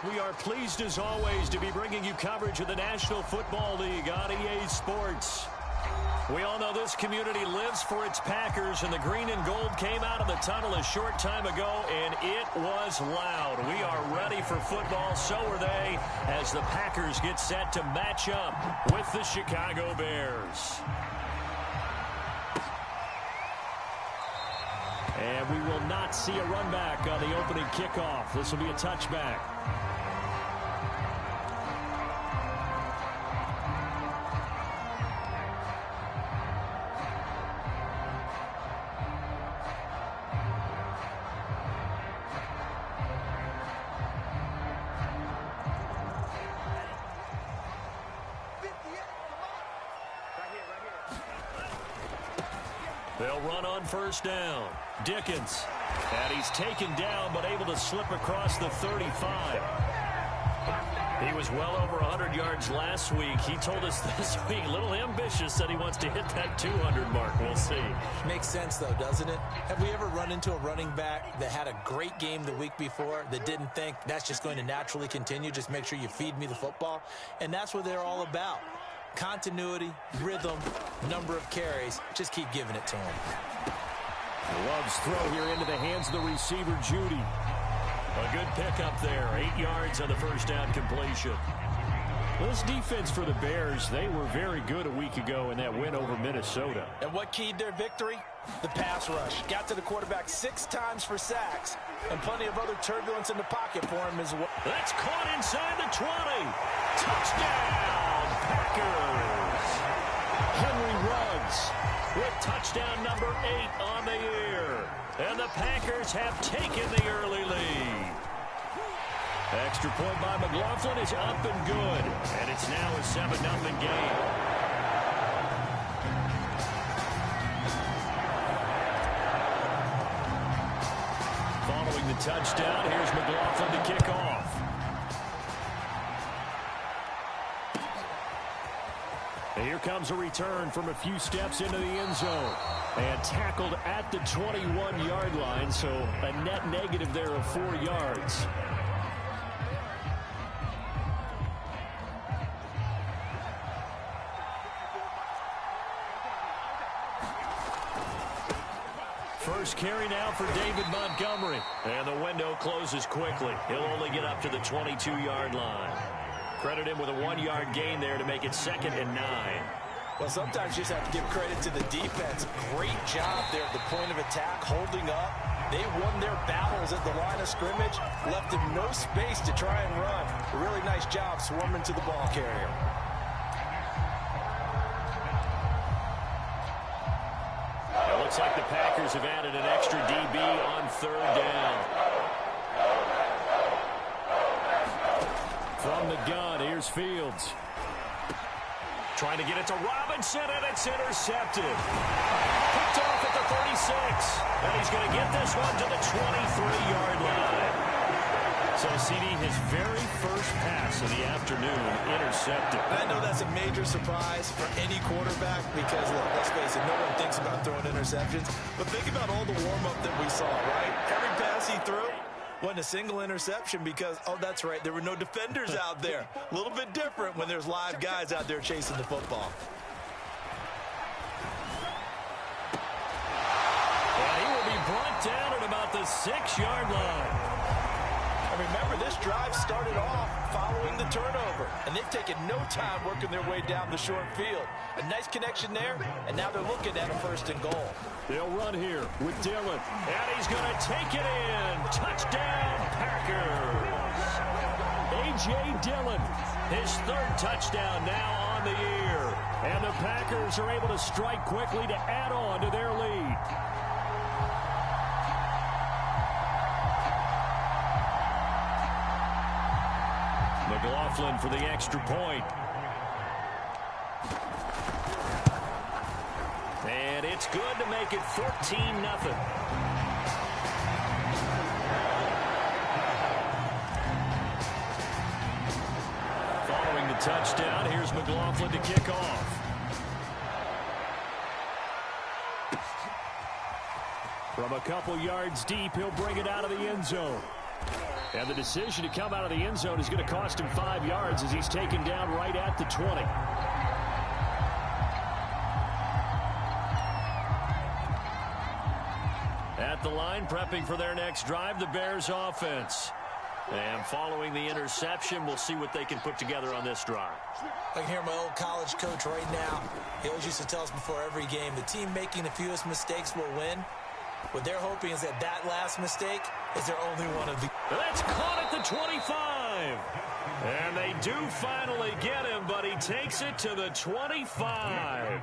We are pleased as always to be bringing you coverage of the National Football League on EA Sports. We all know this community lives for its Packers, and the green and gold came out of the tunnel a short time ago, and it was loud. We are ready for football, so are they, as the Packers get set to match up with the Chicago Bears. And we will not see a run back on the opening kickoff. This will be a touchback. They'll run on first down. Dickens. And he's taken down, but able to slip across the 35. He was well over 100 yards last week. He told us this week, a little ambitious, said he wants to hit that 200 mark. We'll see. Makes sense, though, doesn't it? Have we ever run into a running back that had a great game the week before that didn't think that's just going to naturally continue? Just make sure you feed me the football. And that's what they're all about. Continuity, rhythm, number of carries. Just keep giving it to him. Love's throw here into the hands of the receiver, Judy. A good pickup there. 8 yards on the first down completion. This defense for the Bears, they were very good a week ago in that win over Minnesota. And what keyed their victory? The pass rush. Got to the quarterback 6 times for sacks, and plenty of other turbulence in the pocket for him as well. That's caught inside the 20. Touchdown, Packers. Henry Ruggs with touchdown number 8 on the year. And the Packers have taken the early lead. Extra point by McLaughlin is up and good. And it's now a 7-0 game. Following the touchdown, here's McLaughlin to kick off. And here comes a return from a few steps into the end zone. And tackled at the 21-yard line, so a net negative there of 4 yards. First carry now for David Montgomery. And the window closes quickly. He'll only get up to the 22-yard line. Credit him with a 1-yard gain there to make it 2nd and 9. Well, sometimes you just have to give credit to the defense. Great job there at the point of attack, holding up. They won their battles at the line of scrimmage, left them no space to try and run. A really nice job swarming to the ball carrier. It looks like the Packers have added an extra DB on 3rd down. From the gun, here's Fields. Trying to get it to Robinson, and it's intercepted. Picked off at the 36. And he's going to get this one to the 23-yard line. So, CD, his very first pass of the afternoon intercepted. I know that's a major surprise for any quarterback because, look, let's face it, no one thinks about throwing interceptions. But think about all the warm-up that we saw, right? Every pass he threw wasn't a single interception because, oh, that's right, there were no defenders out there. A little bit different when there's live guys out there chasing the football. And he will be brought down at about the 6-yard line. Remember, this drive started off following the turnover, and they've taken no time working their way down the short field. A nice connection there, and now they're looking at a 1st and goal. They'll run here with Dillon, and he's going to take it in. Touchdown, Packers. A.J. Dillon, his 3rd touchdown now on the year. And the Packers are able to strike quickly to add on to their lead. McLaughlin for the extra point. And it's good to make it 14-0. Following the touchdown, here's McLaughlin to kick off. From a couple yards deep, he'll bring it out of the end zone. And the decision to come out of the end zone is going to cost him 5 yards as he's taken down right at the 20. At the line, prepping for their next drive, the Bears offense. And following the interception, we'll see what they can put together on this drive. I can hear my old college coach right now. He always used to tell us before every game, the team making the fewest mistakes will win. What they're hoping is that that last mistake is their only one of the... That's caught at the 25. And they do finally get him, but he takes it to the 25.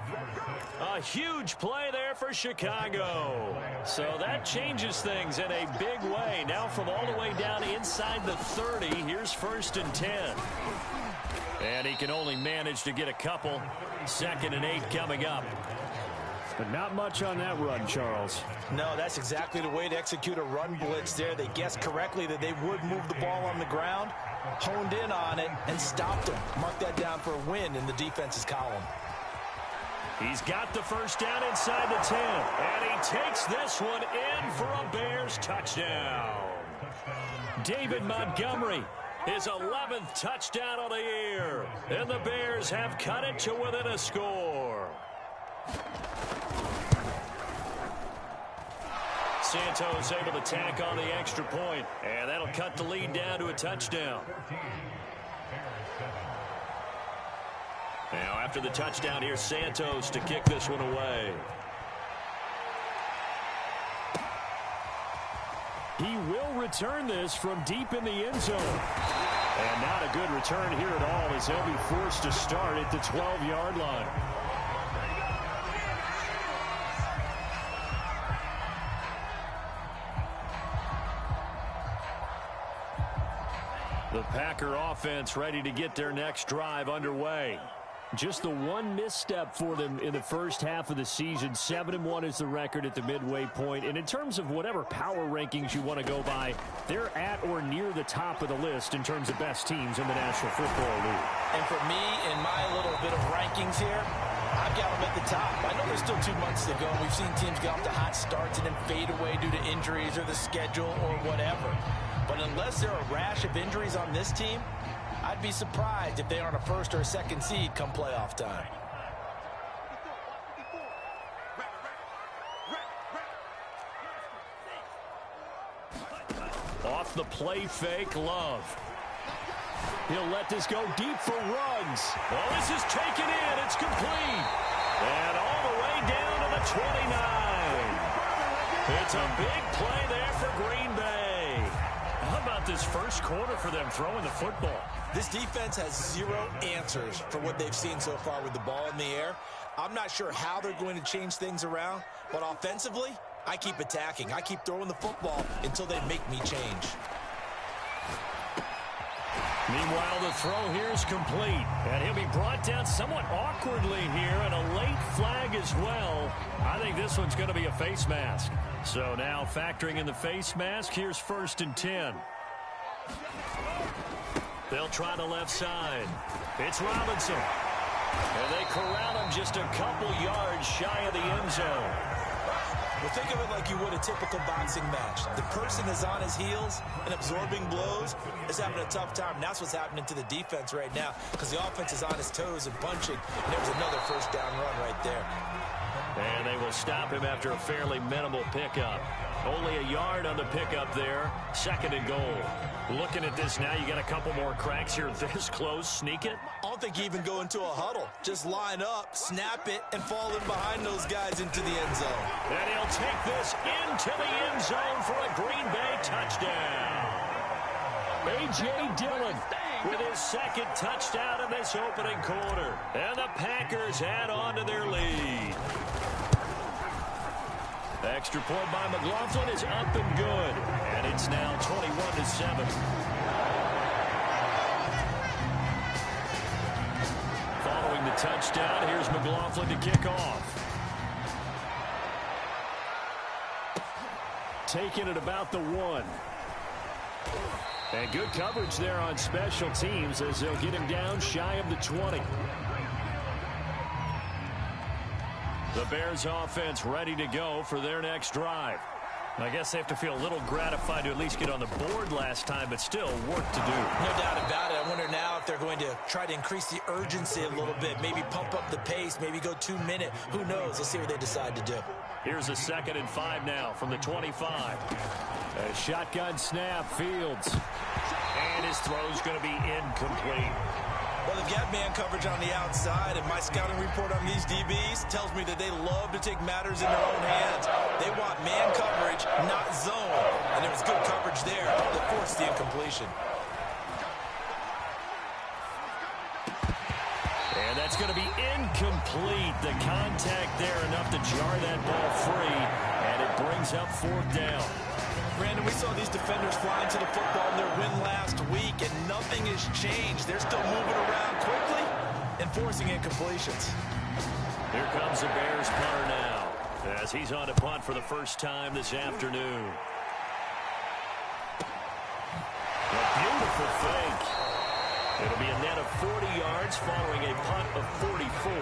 A huge play there for Chicago. So that changes things in a big way. Now from all the way down inside the 30, here's 1st and 10. And he can only manage to get a couple. 2nd and 8 coming up. But not much on that run, Charles. No, that's exactly the way to execute a run blitz there. They guessed correctly that they would move the ball on the ground, honed in on it, and stopped them. Mark that down for a win in the defense's column. He's got the first down inside the 10. And he takes this one in for a Bears touchdown. David Montgomery, his 11th touchdown of the year. And the Bears have cut it to within a score. Santos able to tack on the extra point, and that'll cut the lead down to a touchdown. Now after the touchdown, here's Santos to kick this one away. He will return this from deep in the end zone. And not a good return here at all as he'll be forced to start at the 12-yard line. The Packer offense ready to get their next drive underway. Just the one misstep for them in the first half of the season. 7-1 is the record at the midway point. And in terms of whatever power rankings you want to go by, they're at or near the top of the list in terms of best teams in the National Football League. And for me, in my little bit of rankings here, I've got them at the top. I know there's still 2 months to go. We've seen teams get off to hot starts and then fade away due to injuries or the schedule or whatever. But unless there are a rash of injuries on this team, I'd be surprised if they aren't a 1st or a 2nd seed come playoff time. Off the play fake, Love. He'll let this go deep for Ruggs. Well, this is taken in. It's complete. And all the way down to the 29. It's a big play there for Green Bay. How about this first quarter for them throwing the football? This defense has 0 answers for what they've seen so far with the ball in the air. I'm not sure how they're going to change things around, but offensively, I keep attacking. I keep throwing the football until they make me change. Meanwhile, the throw here is complete, and he'll be brought down somewhat awkwardly here, and a late flag as well. I think this one's going to be a face mask. So now factoring in the face mask, here's 1st and 10. They'll try the left side. It's Robinson. And they corral him just a couple yards shy of the end zone. Well, think of it like you would a typical boxing match. The person is on his heels and absorbing blows, is having a tough time. And that's what's happening to the defense right now because the offense is on his toes and punching. And there was another 1st down run right there. And they will stop him after a fairly minimal pickup. Only a yard on the pickup there. 2nd and goal. Looking at this now, you got a couple more cracks here this close. Sneak it. I don't think you even go into a huddle. Just line up, snap it, and fall in behind those guys into the end zone. And he'll take this into the end zone for a Green Bay touchdown. A.J. Dillon with his 2nd touchdown in this opening quarter. And the Packers add on to their lead. The extra point by McLaughlin is up and good. And it's now 21-7. Following the touchdown, here's McLaughlin to kick off. Taking it about the 1. And good coverage there on special teams as they'll get him down shy of the 20. The Bears offense ready to go for their next drive. I guess they have to feel a little gratified to at least get on the board last time, but still work to do. No doubt about it. I wonder now if they're going to try to increase the urgency a little bit, maybe pump up the pace, maybe go 2-minute. Who knows? Let's see what they decide to do. Here's a 2nd and 5 now from the 25. A shotgun snap, Fields. And his throw's going to be incomplete. Well, they've got man coverage on the outside, and my scouting report on these DBs tells me that they love to take matters in their own hands. They want man coverage, not zone. And there was good coverage there that forced the incompletion. And that's going to be incomplete. The contact there enough to jar that ball free, and it brings up 4th down. Brandon, we saw these defenders flying to the football in their win last week, and nothing has changed. They're still moving around quickly and forcing incompletions. Here comes the Bears punter now, as he's on to punt for the first time this afternoon. A beautiful fake. It'll be a net of 40 yards following a punt of 44.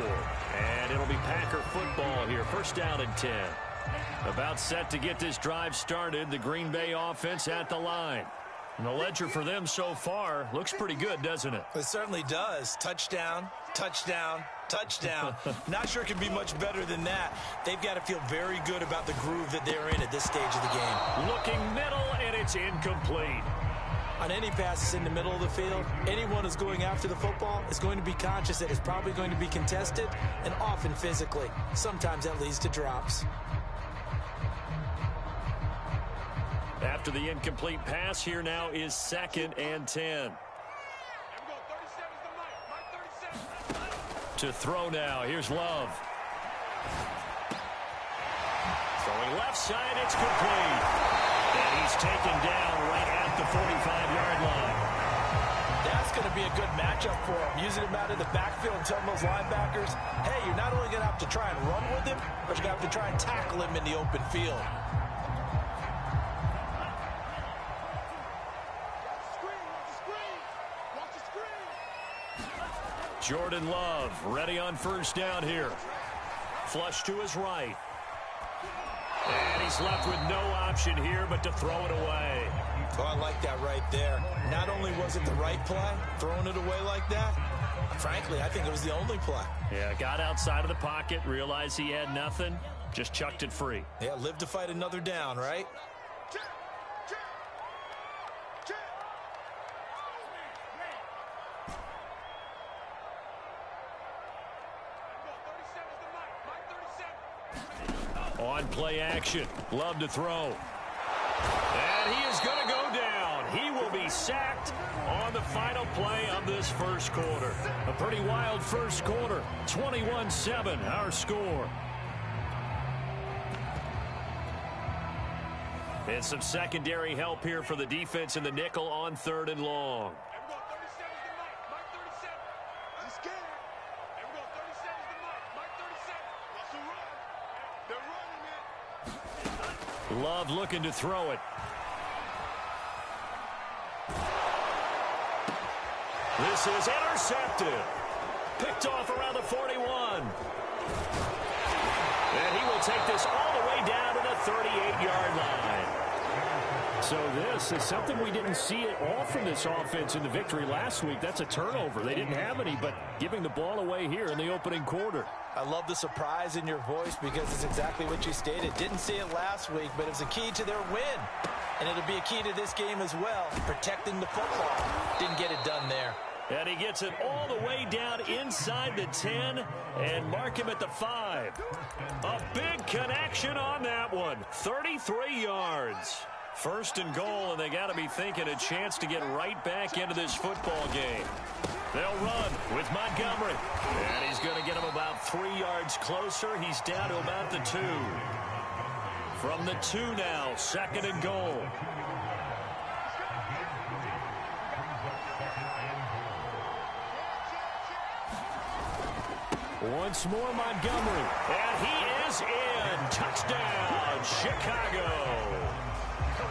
And it'll be Packer football here, 1st down and 10. About set to get this drive started, the Green Bay offense at the line. And the ledger for them so far looks pretty good, doesn't it? It certainly does. Touchdown, touchdown, touchdown. Not sure it could be much better than that. They've got to feel very good about the groove that they're in at this stage of the game. Looking middle, and it's incomplete. On any passes in the middle of the field, anyone who's going after the football is going to be conscious that it's probably going to be contested, and often physically. Sometimes that leads to drops. After the incomplete pass, here now is 2nd and 10. To throw now, here's Love. Throwing left side, it's complete. And he's taken down right at the 45-yard line. That's going to be a good matchup for him. Using him out of the backfield and telling those linebackers, hey, you're not only going to have to try and run with him, but you're going to have to try and tackle him in the open field. Jordan Love ready on 1st down here. Flush to his right. And he's left with no option here but to throw it away. Oh, I like that right there. Not only was it the right play, throwing it away like that, frankly, I think it was the only play. Yeah, got outside of the pocket, realized he had nothing, just chucked it free. Yeah, live to fight another down, right? On play action, Love to throw. And he is going to go down. He will be sacked on the final play of this 1st quarter. A pretty wild 1st quarter. 21-7, our score. And some secondary help here for the defense in the nickel on 3rd and long. Love looking to throw it. This is intercepted. Picked off around the 41. And he will take this all the way down to the 38-yard line. So this is something we didn't see at all from this offense in the victory last week. That's a turnover. They didn't have any, but giving the ball away here in the opening quarter. I love the surprise in your voice because it's exactly what you stated. Didn't see it last week, but it was a key to their win. And it'll be a key to this game as well, protecting the football. Didn't get it done there. And he gets it all the way down inside the 10 and mark him at the 5. A big connection on that one. 33 yards. 1st and goal, and they got to be thinking a chance to get right back into this football game. They'll run with Montgomery. And he's going to get him about 3 yards closer. He's down to about the 2. From the 2 now, 2nd and goal. Once more, Montgomery. And he is in. Touchdown, Chicago.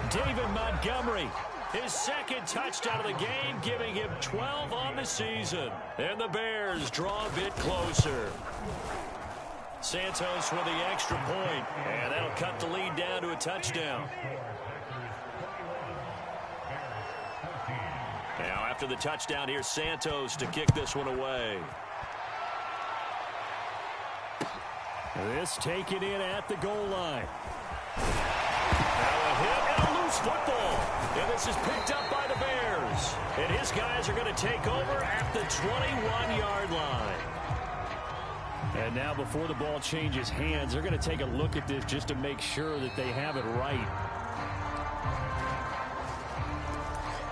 David Montgomery, his 2nd touchdown of the game, giving him 12 on the season. And the Bears draw a bit closer. Santos with the extra point, and that'll cut the lead down to a touchdown. Now, after the touchdown, here's Santos to kick this one away. This taken in at the goal line. Now a hit and a loose football. And this is picked up by the Bears. And his guys are going to take over at the 21-yard line. And now before the ball changes hands, they're going to take a look at this just to make sure that they have it right.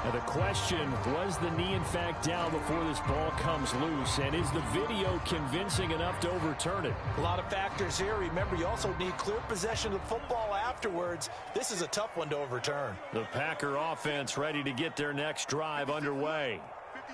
Now the question, was the knee in fact down before this ball comes loose? And is the video convincing enough to overturn it? A lot of factors here. Remember, you also need clear possession of the football afterwards. This is a tough one to overturn. The Packer offense ready to get their next drive underway.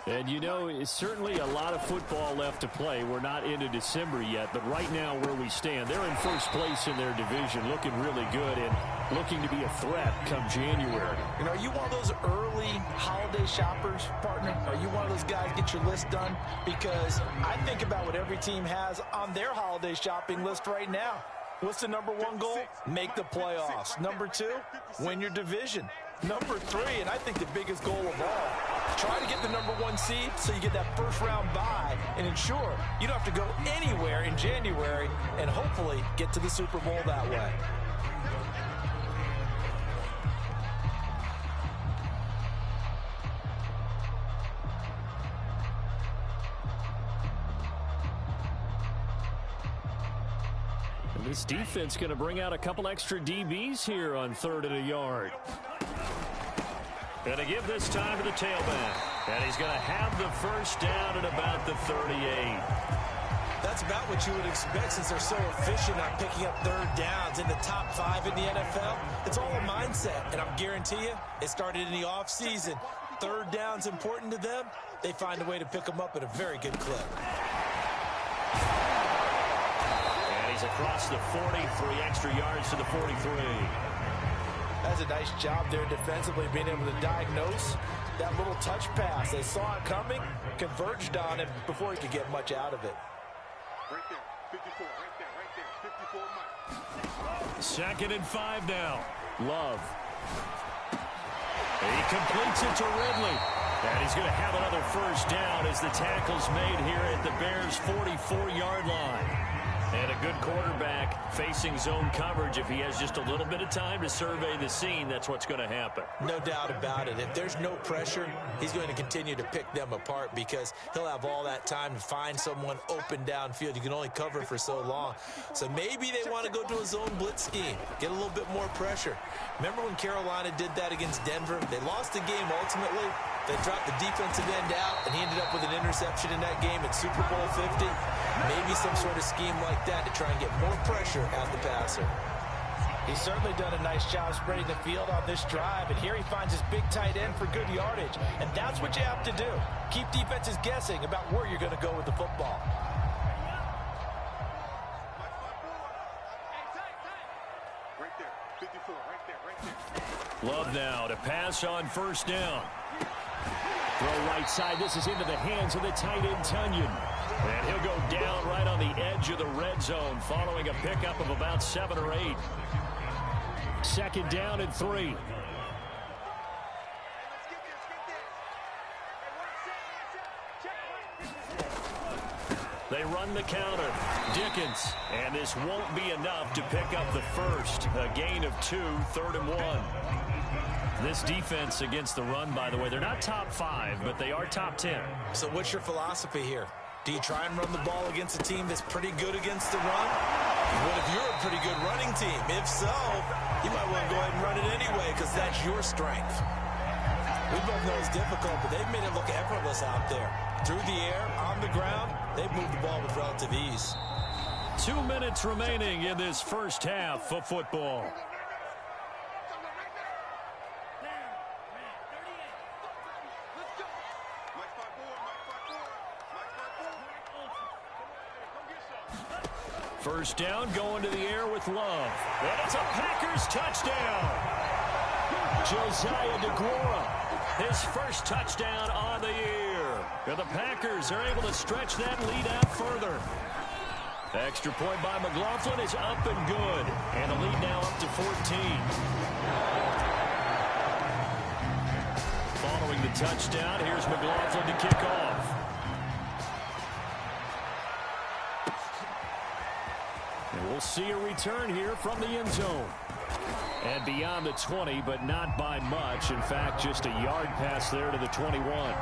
And, you know, it's certainly a lot of football left to play. We're not into December yet, but right now where we stand, they're in first place in their division, looking really good and looking to be a threat come January. You know, are you one of those early holiday shoppers, partner? Are you one of those guys get your list done? Because I think about what every team has on their holiday shopping list right now. What's the number one goal? Make the playoffs. Number two, win your division. Number three, and I think the biggest goal of all, try to get the number one seed so you get that first round bye and ensure you don't have to go anywhere in January and hopefully get to the Super Bowl that way. And this defense going to bring out a couple extra DBs here on 3rd and a yard. Going to give this time to the tailback. And he's going to have the first down at about the 38. That's about what you would expect since they're so efficient on picking up third downs in the top 5 in the NFL. It's all a mindset, and I guarantee you it started in the offseason. Third down's important to them. They find a way to pick them up at a very good clip. And he's across the 40, 3 extra yards to the 43. That's a nice job there defensively, being able to diagnose that little touch pass. They saw it coming, converged on it before he could get much out of it. Right there, 54, right there, 54 miles. 2nd and 5 now. Love. He completes it to Ridley. And he's going to have another first down as the tackle's made here at the Bears' 44-yard line. And a good quarterback facing zone coverage. If he has just a little bit of time to survey the scene, that's what's going to happen. No doubt about it. If there's no pressure, he's going to continue to pick them apart because he'll have all that time to find someone open downfield. You can only cover for so long. So maybe they want to go to a zone blitz scheme, get a little bit more pressure. Remember when Carolina did that against Denver? They lost the game ultimately. They dropped the defensive end out, and he ended up with an interception in that game at Super Bowl 50. Maybe some sort of scheme like that to try and get more pressure at the passer. He's certainly done a nice job spreading the field on this drive, and here he finds his big tight end for good yardage. And that's what you have to do. Keep defenses guessing about where you're going to go with the football. Right there, 54, right there. Love now to pass on first down. Throw right side. This is into the hands of the tight end, Tunyon. And he'll go down right on the edge of the red zone following a pickup of about 7 or 8. 2nd down and 3. They run the counter. Dickens. And this won't be enough to pick up the first. A gain of 2, 3rd and 1. This defense against the run, by the way, they're not top 5, but they are top 10. So what's your philosophy here? Do you try and run the ball against a team that's pretty good against the run? What if you're a pretty good running team? If so, you might want to go ahead and run it anyway because that's your strength. We both know it's difficult, but they've made it look effortless out there. Through the air, on the ground, they've moved the ball with relative ease. 2 minutes remaining in this first half of football. First down, going to the air with Love. And it's a Packers touchdown. Josiah DeGuara, his first touchdown on the year. And the Packers are able to stretch that lead out further. Extra point by McLaughlin is up and good. And the lead now up to 14. Following the touchdown, here's McLaughlin to kick off. And we'll see a return here from the end zone. And beyond the 20, but not by much. In fact, just a yard pass there to the 21.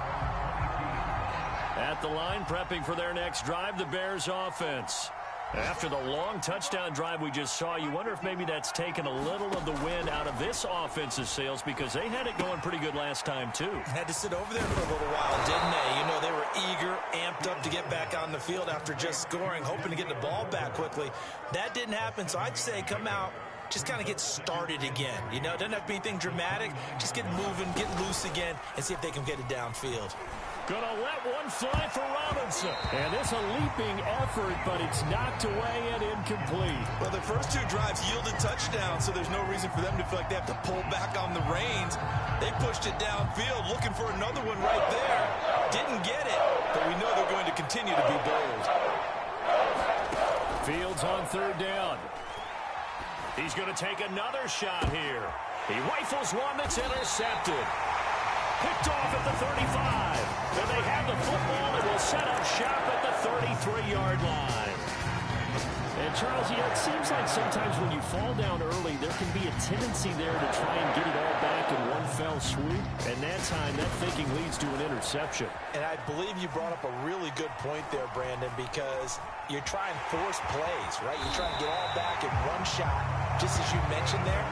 At the line, prepping for their next drive, the Bears offense. After the long touchdown drive we just saw, you wonder if maybe that's taken a little of the wind out of this offense's sails, because they had it going pretty good last time, too. Had to sit over there for a little while, didn't they? You know, they were eager, amped up to get back on the field after just scoring, hoping to get the ball back quickly. That didn't happen, so I'd say come out, just kind of get started again. You know, it doesn't have to be anything dramatic. Just get moving, get loose again, and see if they can get it downfield. Gonna let one fly for Robinson. And this a leaping effort, but it's knocked away and incomplete. Well, the first two drives yielded touchdowns, so there's no reason for them to feel like they have to pull back on the reins. They pushed it downfield, looking for another one right there. Didn't get it, but we know they're going to continue to be bold. Fields on third down. He's going to take another shot here. He rifles one that's intercepted. Picked off at the 35. And they have the football and will set up shop at the 33-yard line. And, Charles, you know, it seems like sometimes when you fall down early, there can be a tendency there to try and get it all back in one fell swoop. And that time, that thinking leads to an interception. And I believe you brought up a really good point there, Brandon, because you're trying to force plays, right? You're trying to get all back in one shot, just as you mentioned there.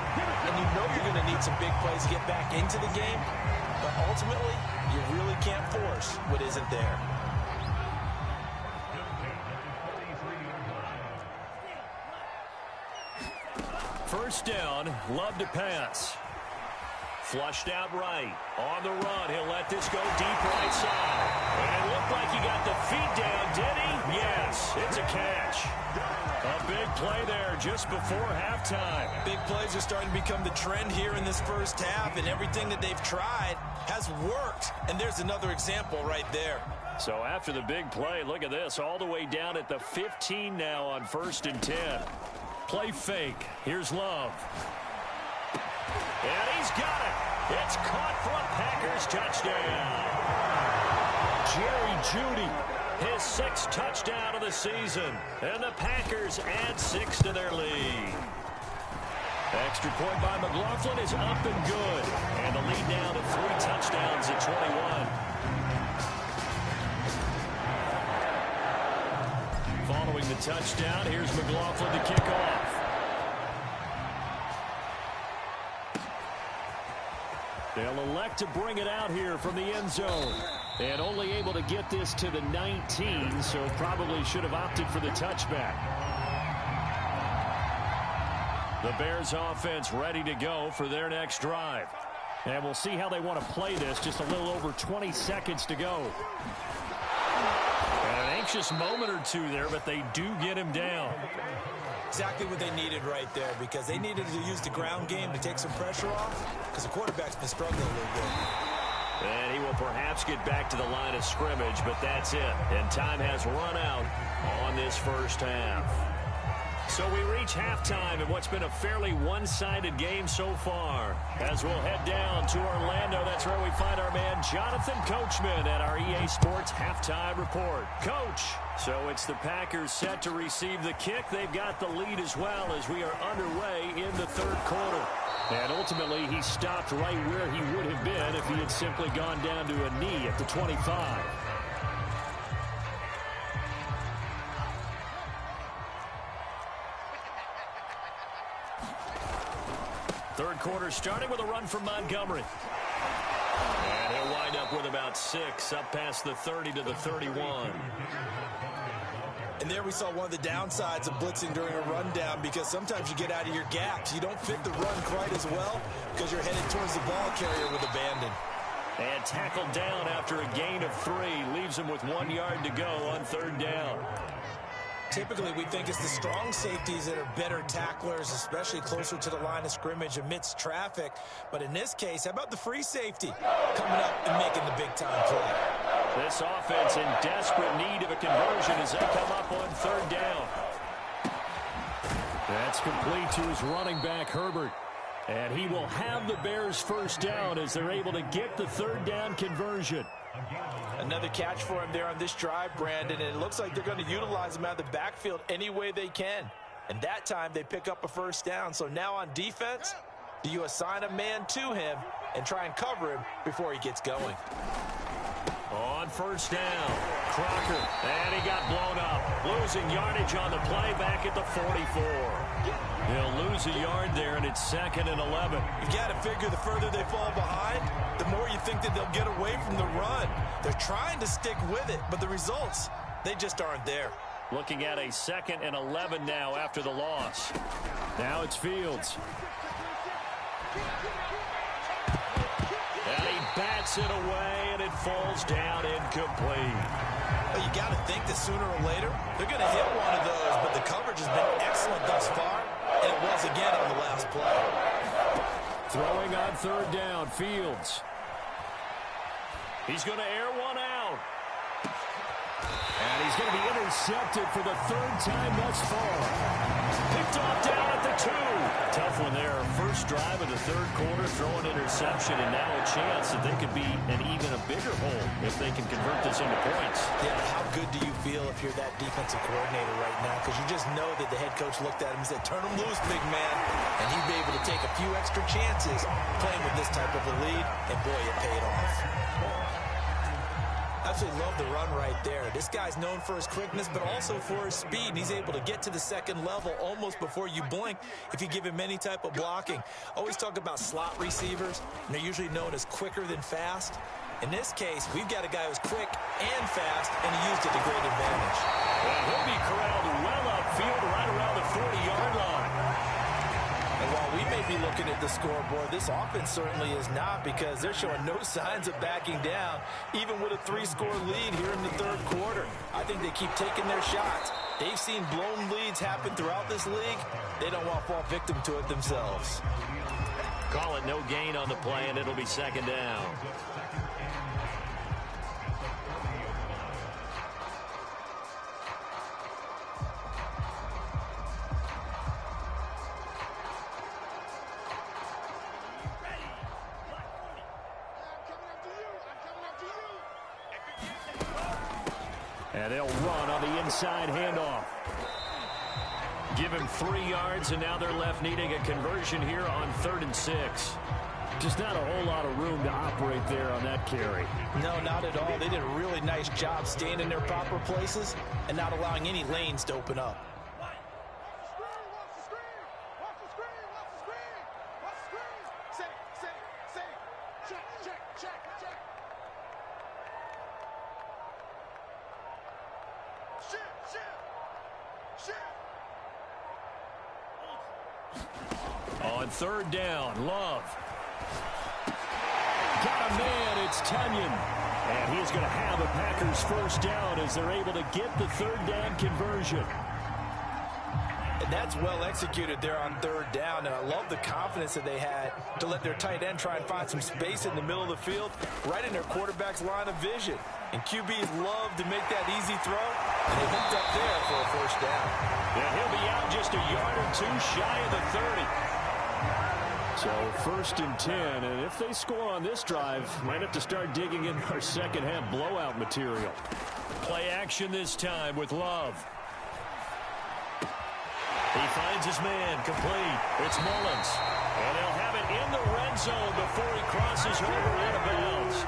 And you know you're going to need some big plays to get back into the game. But ultimately, you really can't force what isn't there. First down, Love to pass. Flushed out right. On the run, he'll let this go deep right side. And it looked like he got the feet down, did he? Yes, it's a catch. A big play there just before halftime. Big plays are starting to become the trend here in this first half, and everything that they've tried has worked. And there's another example right there. So after the big play, look at this, all the way down at the 15 now on 1st and 10. Play fake. Here's Love. And he's got it. It's caught for a Packers touchdown. Jerry Jeudy, his 6th touchdown of the season. And the Packers add 6 to their lead. Extra point by McLaughlin is up and good. And the lead now to 3 touchdowns at 21. Following the touchdown, here's McLaughlin to kick off. They'll elect to bring it out here from the end zone. And only able to get this to the 19, so probably should have opted for the touchback. The Bears offense ready to go for their next drive. And we'll see how they want to play this. Just a little over 20 seconds to go. And an anxious moment or two there, but they do get him down. Exactly what they needed right there, because they needed to use the ground game to take some pressure off, because the quarterback's been struggling a little bit. And he will perhaps get back to the line of scrimmage, but that's it. And time has run out on this first half. So we reach halftime in what's been a fairly one-sided game so far. As we'll head down to Orlando, that's where we find our man Jonathan Coachman at our EA Sports Halftime Report. Coach, so it's the Packers set to receive the kick. They've got the lead as well as we are underway in the third quarter. And ultimately, he stopped right where he would have been if he had simply gone down to a knee at the 25. Third quarter starting with a run from Montgomery. And he'll wind up with about 6 up past the 30 to the 31. And there we saw one of the downsides of blitzing during a rundown, because sometimes you get out of your gaps. You don't fit the run quite as well because you're headed towards the ball carrier with abandon. And tackled down after a gain of 3. Leaves him with 1 yard to go on third down. Typically, we think it's the strong safeties that are better tacklers, especially closer to the line of scrimmage amidst traffic. But in this case, how about the free safety coming up and making the big-time play? This offense in desperate need of a conversion as they come up on third down. That's complete to his running back, Herbert. And he will have the Bears first down as they're able to get the third down conversion. Another catch for him there on this drive, Brandon, and it looks like they're going to utilize him out of the backfield any way they can. And that time they pick up a first down. So now on defense, do you assign a man to him and try and cover him before he gets going? On first down, Crocker, and he got blown up. Losing yardage on the play back at the 44. He'll lose a yard there, and it's 2nd and 11. You got to figure the further they fall behind, the more you think that they'll get away from the run. They're trying to stick with it, but the results, they just aren't there. Looking at a 2nd and 11 now after the loss. Now it's Fields. And he bats it away, and it falls down incomplete. Well, you got to think that sooner or later, they're going to hit one of those, but the coverage has been excellent thus far, and it was again on the last play. Throwing on third down, Fields. He's going to air one out. And he's going to be intercepted for the third time thus far. Picked off down at the 2. Tough one there. First drive of the third quarter, throwing interception, and now a chance that they could be an even a bigger hole if they can convert this into points. Yeah, how good do you feel if you're that defensive coordinator right now? Because you just know that the head coach looked at him and said, turn him loose, big man. And he'd be able to take a few extra chances playing with this type of a lead, and boy, it paid off. Absolutely love the run right there. This guy's known for his quickness, but also for his speed. And he's able to get to the second level almost before you blink if you give him any type of blocking. Always talk about slot receivers, and they're usually known as quicker than fast. In this case, we've got a guy who's quick and fast, and he used it to great advantage. And he'll be corralled well upfield right around the 40-yard line. And while we may be looking at the scoreboard, this offense certainly is not, because they're showing no signs of backing down, even with a 3-score lead here in the third quarter. I think they keep taking their shots. They've seen blown leads happen throughout this league. They don't want to fall victim to it themselves. Call it no gain on the play, and it'll be 2nd down. And they'll run on the inside handoff. Give him 3 yards, and now they're left needing a conversion here on 3rd and 6. Just not a whole lot of room to operate there on that carry. No, not at all. They did a really nice job staying in their proper places and not allowing any lanes to open up. On 3rd down, Love. Got a man, it's Tunyon. And he's going to have a Packers first down as they're able to get the 3rd down conversion. And that's well executed there on 3rd down. And I love the confidence that they had to let their tight end try and find some space in the middle of the field, right in their quarterback's line of vision. And QBs love to make that easy throw. And they hooked up there for a first down. And he'll be out just a yard or 2 shy of the 30. So 1st and 10, and if they score on this drive, might have to start digging in our second half blowout material. Play action this time with Love. He finds his man, complete. It's Mullins. And they'll have it in the red zone before he crosses over out of bounds.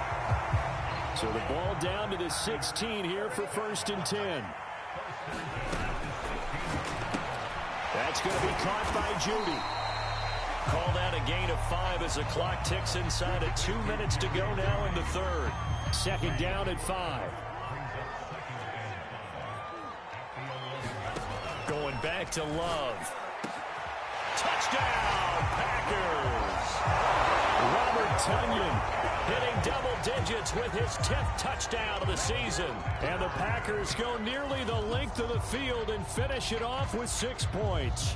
So the ball down to the 16 here for 1st and 10. That's going to be caught by Judy. Call that a gain of 5 as the clock ticks inside of 2 minutes to go now in the 3rd. 2nd down at 5. Going back to Love. Touchdown, Packers! Robert Tunyon hitting double digits with his 10th touchdown of the season. And the Packers go nearly the length of the field and finish it off with 6 points.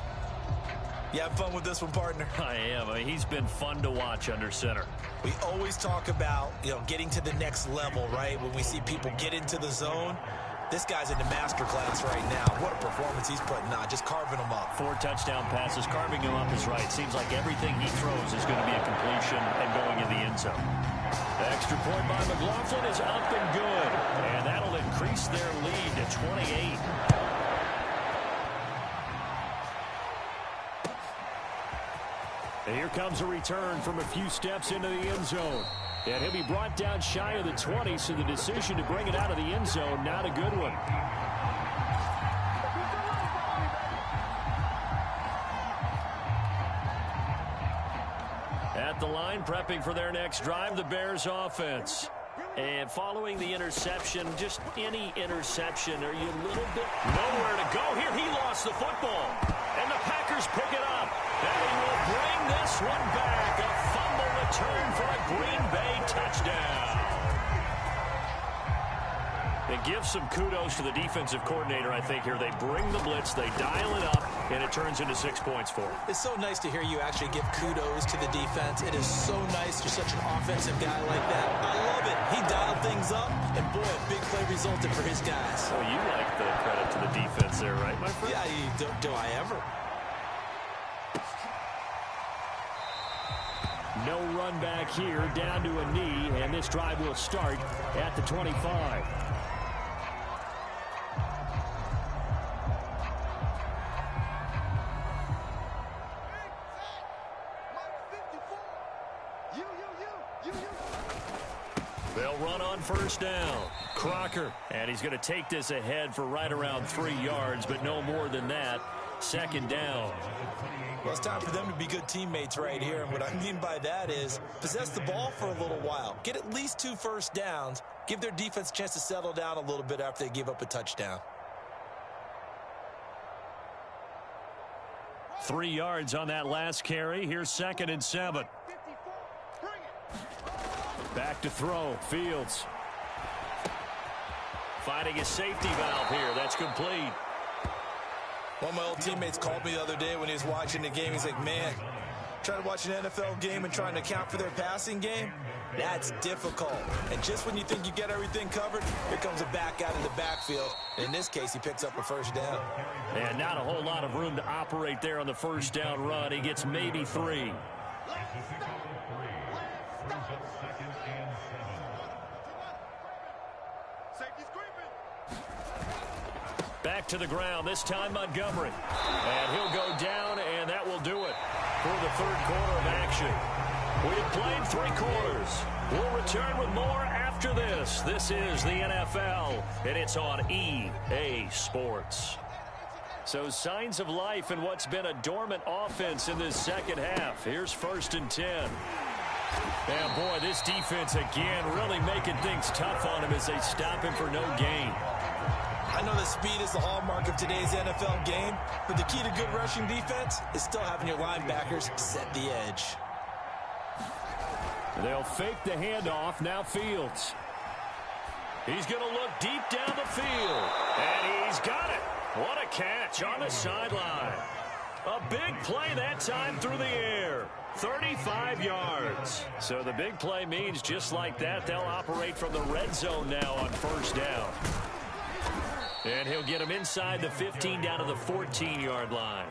You have fun with this one, partner? I am. I mean, he's been fun to watch under center. We always talk about, getting to the next level, right? When we see people get into the zone, this guy's in the master class right now. What a performance he's putting on, just carving them up. 4 touchdown passes, carving him up is right. Seems like everything he throws is going to be a completion and going in the end zone. The extra point by McLaughlin is up and good, and that'll increase their lead to 28. And here comes a return from a few steps into the end zone. And he'll be brought down shy of the 20, so the decision to bring it out of the end zone, not a good one. At the line, prepping for their next drive, the Bears offense. And following the interception, just any interception, are you a little bit nowhere to go? Here he lost the football. And the Packers pick it up. And he will bring this one back. A fumble return for a Green Bay touchdown. It gives some kudos to the defensive coordinator, I think, here. They bring the blitz, they dial it up, and it turns into 6 points for him. It's so nice to hear you actually give kudos to the defense. It is so nice. You're such an offensive guy like that. I love it. He dialed things up, and boy, a big play resulted for his guys. Well, you like the credit to the defense there, right, my friend? Yeah, do I ever? No run back here, down to a knee, and this drive will start at the 25. They'll run on first down. Crocker, and he's going to take this ahead for right around 3 yards, but no more than that. Second down. Well, it's time for them to be good teammates right here, and what I mean by that is possess the ball for a little while. Get at least 2 first downs. Give their defense a chance to settle down a little bit after they give up a touchdown. 3 yards on that last carry. Here's 2nd and 7. Back to throw. Fields. Finding a safety valve here. That's complete. One of my old teammates called me the other day when he was watching the game. He's like, man, trying to watch an NFL game and trying to account for their passing game, that's difficult. And just when you think you get everything covered, here comes a back out of the backfield. In this case, he picks up a first down. And not a whole lot of room to operate there on the first down run. He gets maybe 3. Back to the ground, this time Montgomery. And he'll go down, and that will do it for the 3rd quarter of action. We have played 3 quarters. We'll return with more after this. This is the NFL, and it's on EA Sports. So signs of life in what's been a dormant offense in this second half. Here's 1st and 10. And boy, this defense again really making things tough on him as they stop him for no gain. I know that speed is the hallmark of today's NFL game, but the key to good rushing defense is still having your linebackers set the edge. They'll fake the handoff. Now Fields. He's going to look deep down the field, and he's got it. What a catch on the sideline. A big play that time through the air. 35 yards. So the big play means just like that, they'll operate from the red zone now on first down. And he'll get him inside the 15 down to the 14-yard line.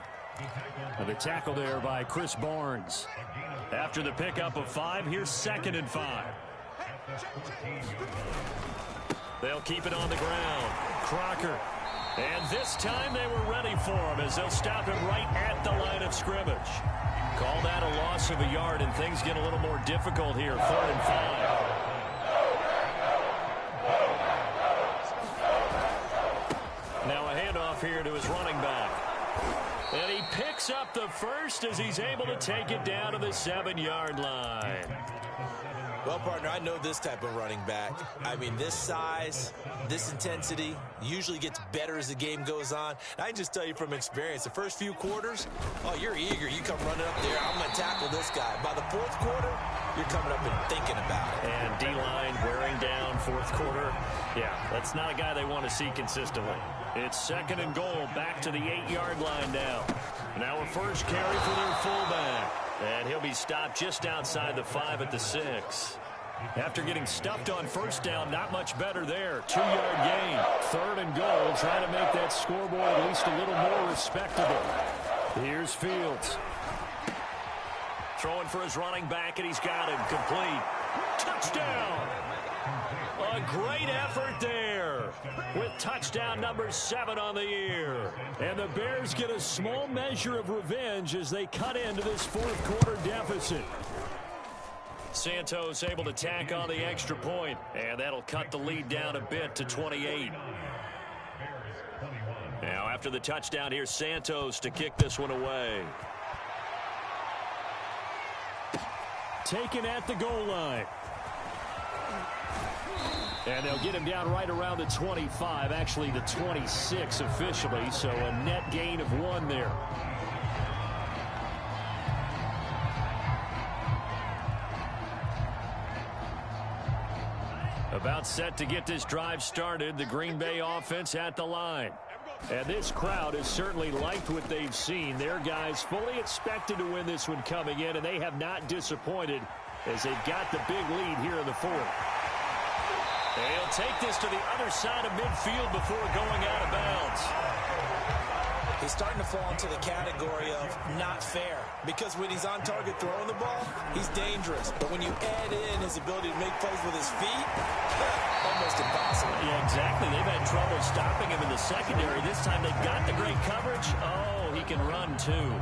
And the tackle there by Chris Barnes. After the pickup of 5, here's 2nd and 5. They'll keep it on the ground. Crocker. And this time they were ready for him as they'll stop him right at the line of scrimmage. Call that a loss of a yard, and things get a little more difficult here. 3rd and 5. Now a handoff here to his running back. And he picks up the first as he's able to take it down to the 7-yard line. Well, partner, I know this type of running back. I mean, this size, this intensity usually gets better as the game goes on. And I can just tell you from experience, the first few quarters, oh, you're eager. You come running up there, I'm going to tackle this guy. By the fourth quarter, you're coming up and thinking about it. And D-line wearing down fourth quarter. Yeah, that's not a guy they want to see consistently. It's 2nd and goal, back to the 8-yard line now. Now a first carry for their fullback. And he'll be stopped just outside the 5 at the 6. After getting stuffed on first down, not much better there. 2-yard gain. 3rd and goal, trying to make that scoreboard at least a little more respectable. Here's Fields. Throwing for his running back, and he's got him complete. Touchdown! A great effort there with touchdown number 7 on the year. And the Bears get a small measure of revenge as they cut into this fourth quarter deficit. Santos able to tack on the extra point, and that'll cut the lead down a bit to 28. Now after the touchdown, here's Santos to kick this one away. Taken at the goal line. And they'll get him down right around the 25, actually the 26 officially, so a net gain of 1 there. About set to get this drive started, the Green Bay offense at the line. And this crowd has certainly liked what they've seen. Their guys fully expected to win this one coming in, and they have not disappointed as they've got the big lead here in the fourth. They'll take this to the other side of midfield before going out of bounds. He's starting to fall into the category of not fair, because when he's on target throwing the ball, he's dangerous. But when you add in his ability to make plays with his feet, almost impossible. Yeah, exactly. They've had trouble stopping him in the secondary. This time they've got the great coverage. Oh, he can run too.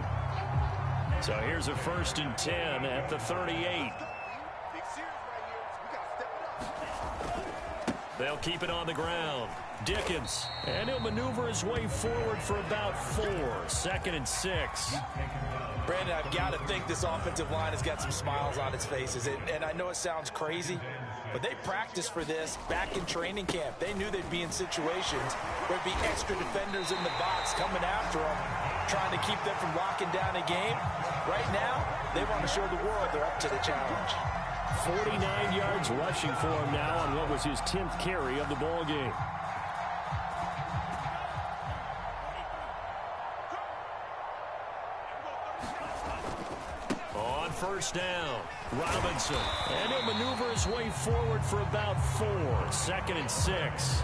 So here's a 1st and 10 at the 38. They'll keep it on the ground. Dickens. And he'll maneuver his way forward for about 4. 2nd and 6. Brandon, I've got to think this offensive line has got some smiles on its faces. And I know it sounds crazy, but they practiced for this back in training camp. They knew they'd be in situations where there'd be extra defenders in the box coming after them, trying to keep them from locking down a game. Right now, they want to show the world they're up to the challenge. 49 yards rushing for him now on what was his 10th carry of the ball game. On first down, Robinson. And he'll maneuver his way forward for about 4. 2nd and 6.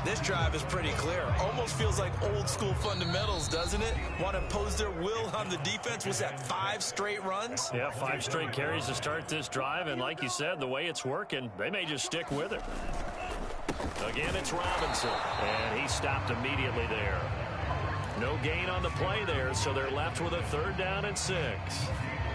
This drive is pretty clear. Almost feels like old school fundamentals, doesn't it? Want to impose their will on the defense. Was that 5 straight runs? Yeah, 5 straight carries to start this drive. And like you said, the way it's working, they may just stick with it. Again, it's Robinson. And he stopped immediately there. No gain on the play there, so they're left with a 3rd down and 6.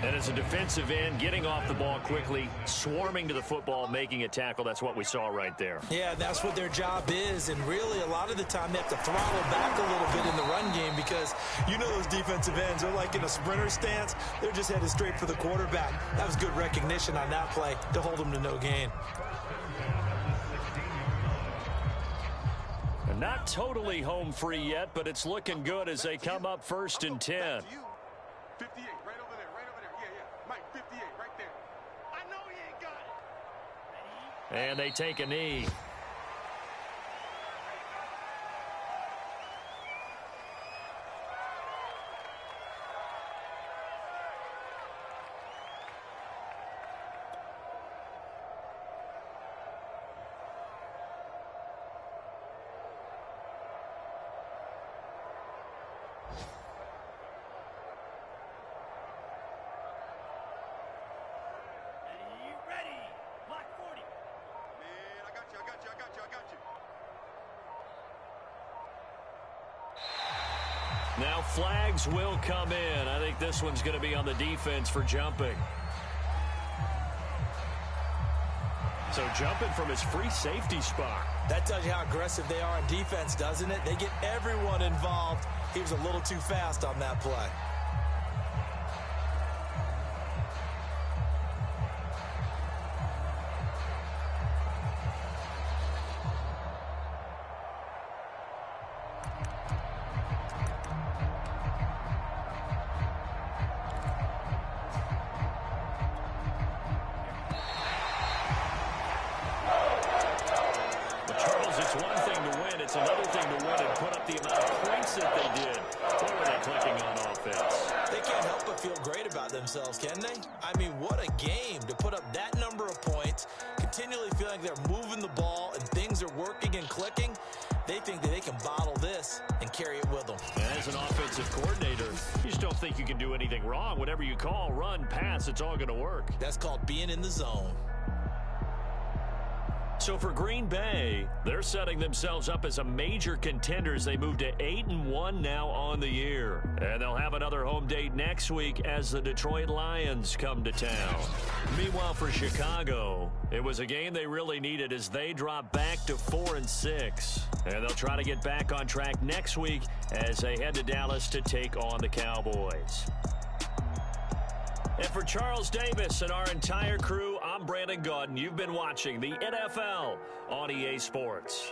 And as a defensive end, getting off the ball quickly, swarming to the football, making a tackle, that's what we saw right there. Yeah, that's what their job is. And really, a lot of the time, they have to throttle back a little bit in the run game because you know those defensive ends are like in a sprinter stance. They're just headed straight for the quarterback. That was good recognition on that play to hold them to no gain. Not totally home free yet, but it's looking good as they come up 1st and 10. 58, right over there, right over there. Yeah. Mike, 58, right there. I know he ain't got it. And they take a knee. Now flags will come in. I think this one's going to be on the defense for jumping. So jumping from his free safety spot. That tells you how aggressive they are on defense, doesn't it? They get everyone involved. He was a little too fast on that play. one thing to win. It's another thing to win and put up the amount of points that they did. What were they clicking on offense? They can't help but feel great about themselves, can they? I mean, what a game to put up that number of points, continually feeling they're moving the ball and things are working and clicking. They think that they can bottle this and carry it with them. As an offensive coordinator, you just don't think you can do anything wrong. Whatever you call, run, pass, it's all going to work. That's called being in the zone. So for Green Bay, they're setting themselves up as a major contender as they move to 8-1 now on the year. And they'll have another home date next week as the Detroit Lions come to town. Meanwhile, for Chicago, it was a game they really needed as they drop back to 4-6. And they'll try to get back on track next week as they head to Dallas to take on the Cowboys. And for Charles Davis and our entire crew, I'm Brandon Gaudin. You've been watching the NFL on EA Sports.